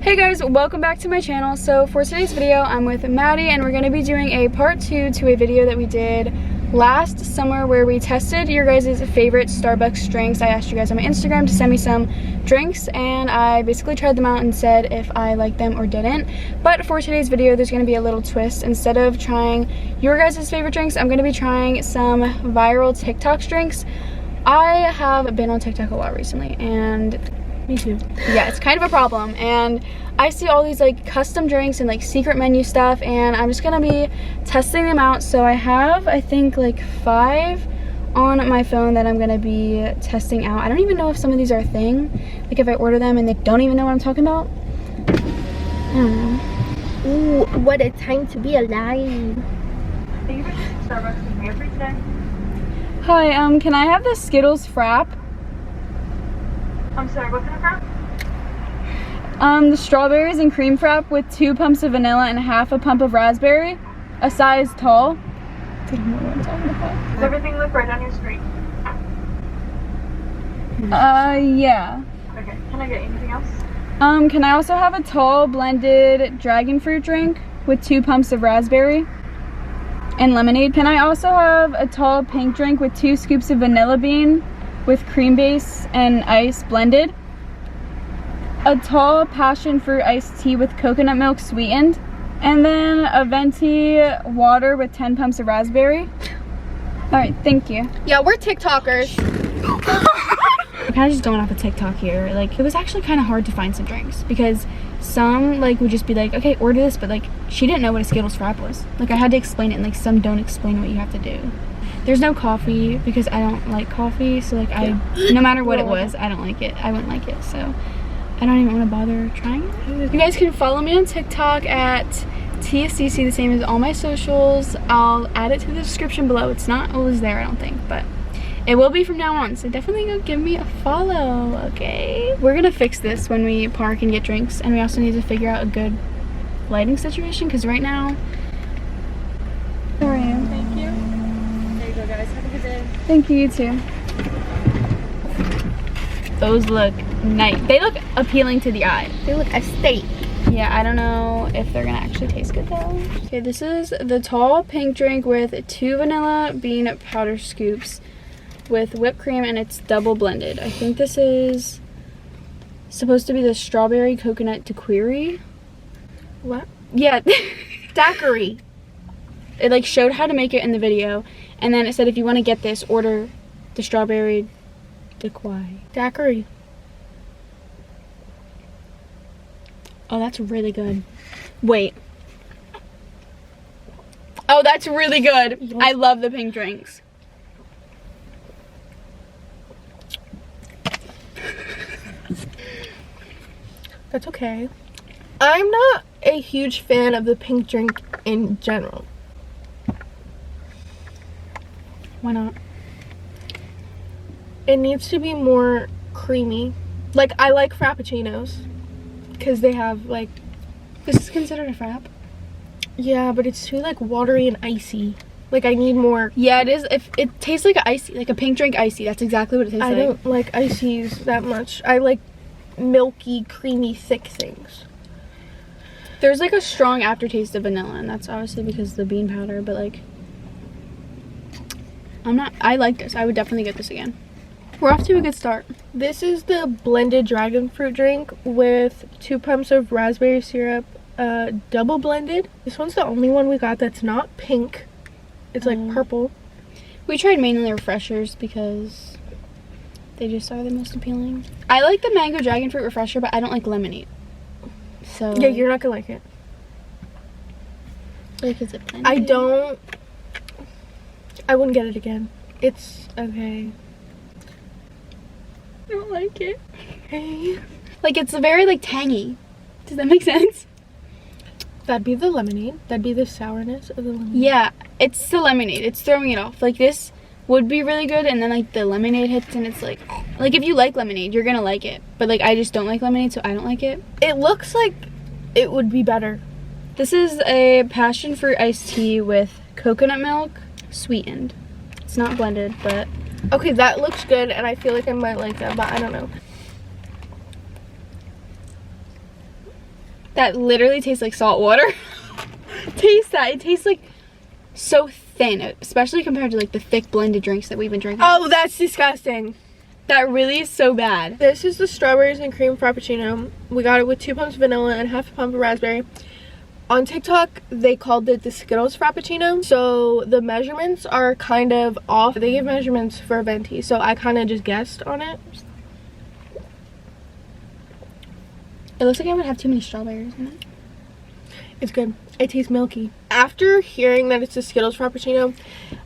Hey guys, welcome back to my channel. So for today's video, I'm with Maddie and we're going to be doing a part 2 to a video that we did last summer where we tested your guys' favorite Starbucks drinks. I asked you guys on my Instagram to send me some drinks and I basically tried them out and said if I liked them or didn't. But for today's video, there's going to be a little twist. Instead of trying your guys' favorite drinks, I'm going to be trying some viral TikTok drinks. I have been on TikTok a lot recently and me too. Yeah, it's kind of a problem and I see all these like custom drinks and like secret menu stuff and I'm just gonna be testing them out. So I have, I think, like 5 on my phone that I'm gonna be testing out. I don't even know if some of these are a thing. Like if I order them and they don't even know what I'm talking about. I don't know. Ooh, what a time to be alive. Thank you for choosing Starbucks with me every today. Hi, can I have the Skittles Frap? I'm sorry, what kind of crap? The strawberries and cream frap with 2 pumps of vanilla and half a pump of raspberry, a size tall. I don't know what I'm talking about. Does everything look right on your screen? Yeah. Okay, can I get anything else? Can I also have a tall blended dragon fruit drink with 2 pumps of raspberry and lemonade? Can I also have a tall pink drink with 2 scoops of vanilla bean with cream base and ice blended? A tall passion fruit iced tea with coconut milk sweetened, and then a venti water with 10 pumps of raspberry. All right, thank you. Yeah, we're TikTokers. I'm kind of just going off of TikTok here. Like, it was actually kind of hard to find some drinks because some like would just be like, okay, order this, but like she didn't know what a Skittles Frap was. Like I had to explain it, and like some don't explain what you have to do. There's no coffee because I don't like coffee, so like no matter what it was, I don't like it. I wouldn't like it, so I don't even want to bother trying it. You guys can follow me on TikTok at TSCC, the same as all my socials. I'll add it to the description below. It's not always there, I don't think, but it will be from now on, so definitely go give me a follow, okay? We're gonna fix this when we park and get drinks, and we also need to figure out a good lighting situation, because right now, how are you? Thank you. There you go, guys. Have a good day. Thank you, you too. Those look nice. They look appealing to the eye. They look a steak. Yeah, I don't know if they're gonna actually taste good though. Okay, this is the tall pink drink with 2 vanilla bean powder scoops with whipped cream, and it's double blended. I think this is supposed to be the strawberry coconut daiquiri. What? Yeah. Daiquiri. It like showed how to make it in the video, and then it said if you want to get this, order the strawberry daiquiri. Daiquiri. Oh, that's really good. Wait. Oh, that's really good. Yes. I love the pink drinks. That's okay. I'm not a huge fan of the pink drink in general. Why not? It needs to be more creamy. Like, I like frappuccinos because they have like, This is considered a frap. yeah, but it's too like watery and icy. Like, I need more. Yeah, it is. If it tastes like a icy, like a pink drink icy. That's exactly what it tastes I like. don't like ices that much. I like milky, creamy, thick things. There's like a strong aftertaste of vanilla, and that's obviously because of the bean powder. But like, I like this. I would definitely get this again. We're off to a good start. This is the blended dragon fruit drink with 2 pumps of raspberry syrup, double blended. This one's the only one we got that's not pink. It's like purple. We tried mainly refreshers because they just are the most appealing. I like the mango dragon fruit refresher, but I don't like lemonade. So Yeah, you're not gonna like it. like, is it blended? I wouldn't get it again. It's okay. I don't like it. Hey. Like, it's very like tangy. Does that make sense? That'd be the lemonade. That'd be the sourness of the lemonade. Yeah, it's the lemonade. It's throwing it off. Like, this would be really good, and then like the lemonade hits, and it's like if you like lemonade, you're gonna like it. But like, I just don't like lemonade, so I don't like it. It looks like it would be better. This is a passion fruit iced tea with coconut milk sweetened. It's not blended, but Okay, that looks good, and I feel like I might like that, but I don't know. that literally tastes like salt water. Taste that. It tastes like so thin, especially compared to like the thick blended drinks that we've been drinking. Oh, that's disgusting. That really is so bad. This is the strawberries and cream frappuccino. We got it with 2 pumps of vanilla and half a pump of raspberry. On TikTok, they called it the Skittles frappuccino. So the measurements are kind of off. They give measurements for VENTI, so I kind of just guessed on it. It looks like I would have too many strawberries in it. It's good. It tastes milky. After hearing that it's a Skittles frappuccino,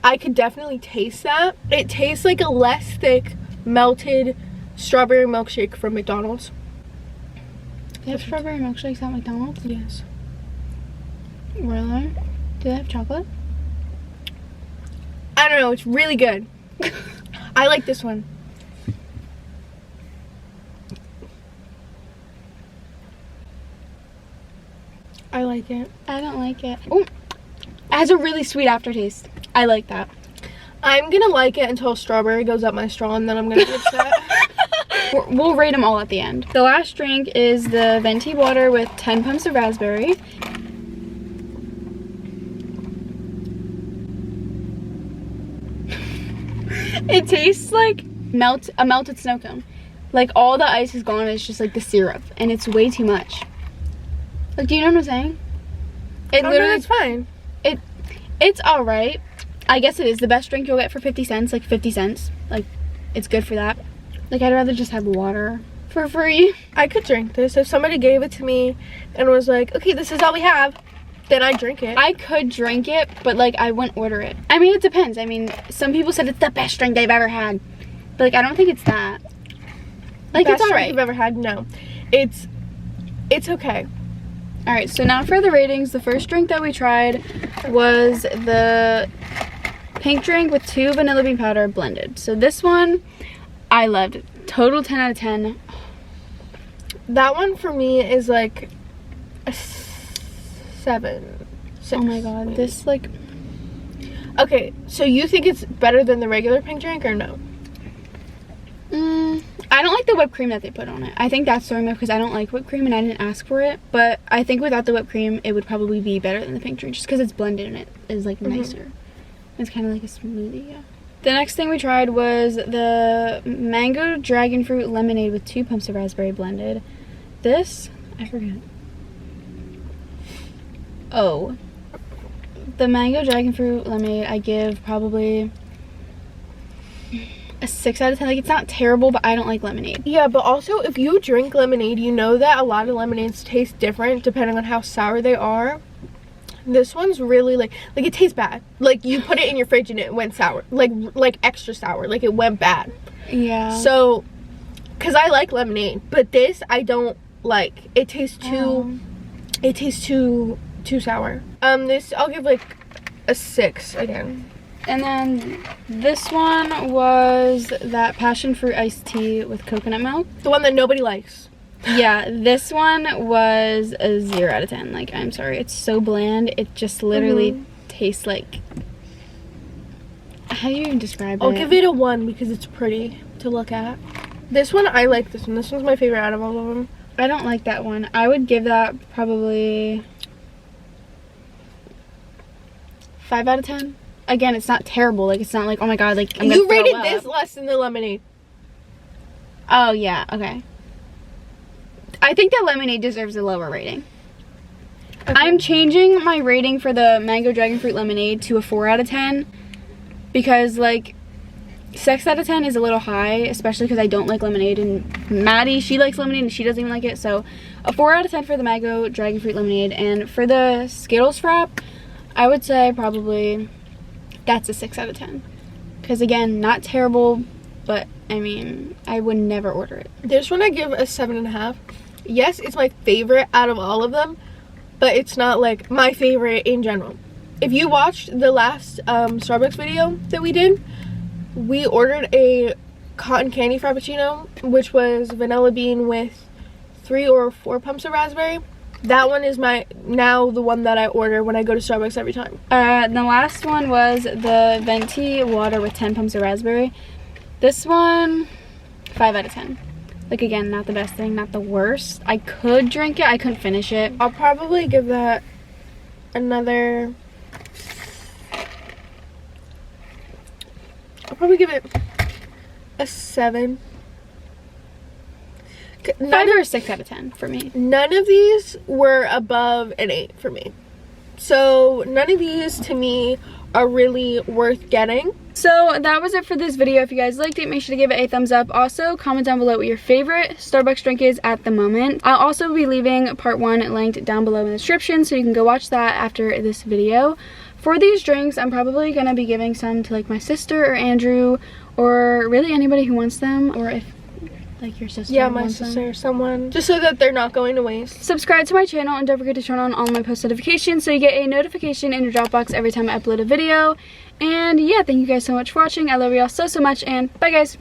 I could definitely taste that. It tastes like a less thick, melted strawberry milkshake from McDonald's. They have strawberry milkshakes at McDonald's? Yes. Really? Do they have chocolate? I don't know. It's really good. I like this one. I like it. I don't like it. Oh, it has a really sweet aftertaste. I like that. I'm gonna like it until strawberry goes up my straw, and then I'm gonna be upset. We'll rate them all at the end. The last drink is the VENTI water with 10 pumps of raspberry. It tastes like a melted snow cone. Like all the ice is gone, it's just like the syrup, and it's way too much. Like, do you know what I'm saying? It literally, it's fine. It's all right. I guess it is the best drink you'll get for 50 cents. Like 50 cents. Like, it's good for that. Like, I'd rather just have water for free. I could drink this if somebody gave it to me and was like, okay, this is all we have. Then I'd drink it. I could drink it, but like I wouldn't order it. I mean, it depends. I mean, some people said it's the best drink they've ever had, but like I don't think it's that. Like, it's all right. You've ever had? No, it's okay. All right, so now for the ratings. The first drink that we tried was the pink drink with 2 vanilla bean powder blended. So this one I loved. Total 10 out of 10. That one for me is like a 7, 6. Oh my god, maybe. this like. Okay, so you think it's better than the regular pink drink or no? I don't like the whipped cream that they put on it. I think that's throwing me because I don't like whipped cream and I didn't ask for it. But I think without the whipped cream, it would probably be better than the pink drink just because it's blended and it is like nicer. It's kind of like a smoothie, yeah. The next thing we tried was the mango dragon fruit lemonade with 2 pumps of raspberry blended. This, I forget. Oh. The mango dragon fruit lemonade, I give probably a 6 out of 10. Like, it's not terrible, but I don't like lemonade. Yeah, but also if you drink lemonade, you know that a lot of lemonades taste different depending on how sour they are. This one's really like it tastes bad. Like, you put it in your fridge and it went sour. Like extra sour. Like, it went bad. Yeah. So, because I like lemonade, but this I don't like. It tastes too sour. This I'll give like a 6 again. And then this one was that passion fruit iced tea with coconut milk. The one that nobody likes. Yeah, this one was a 0 out of 10. Like, I'm sorry, it's so bland. It just literally tastes like, how do you even describe it? I'll give it a 1 because it's pretty to look at. This one, I like this one. This one's my favorite out of all of them. I don't like that one. I would give that probably 5 out of 10. Again, it's not terrible. Like, it's not like, oh my god, like, I'm You gonna rated throw this up. less than the lemonade. Oh, yeah, okay. I think that lemonade deserves a lower rating. Okay. I'm changing my rating for the mango dragon fruit lemonade to a 4 out of 10 because, like, 6 out of 10 is a little high, especially because I don't like lemonade, and Maddie, she likes lemonade and she doesn't even like it. So a 4 out of 10 for the mango dragon fruit lemonade. And for the Skittles frap, I would say probably that's a 6 out of 10 because, again, not terrible, but I mean, I would never order it. This one I give a 7.5. Yes, it's my favorite out of all of them, but it's not like my favorite in general. If you watched the last Starbucks video that we did, we ordered a cotton candy frappuccino, which was vanilla bean with 3 or 4 pumps of raspberry. That one is the one that I order when I go to Starbucks every time. The last one was the VENTI water with 10 pumps of raspberry. This one, 5 out of 10. Like, again, not the best thing, not the worst. I could drink it, I couldn't finish it. I'll probably give that another... I'll probably give it a 7. 5 or 6 out of 10 for me. None of these were above an 8 for me. So none of these to me are really worth getting. So that was it for this video. If you guys liked it, make sure to give it a thumbs up. Also, comment down below what your favorite Starbucks drink is at the moment. I'll also be leaving part 1 linked down below in the description, so you can go watch that after this video. For these drinks, I'm probably gonna be giving some to like my sister or Andrew, or really anybody who wants them, or if like your sister. Yeah, my sister or someone, just so that they're not going to waste. Subscribe to my channel and don't forget to turn on all my post notifications so you get a notification in your Dropbox every time I upload a video. And yeah, thank you guys so much for watching. I love you all so much, and bye guys.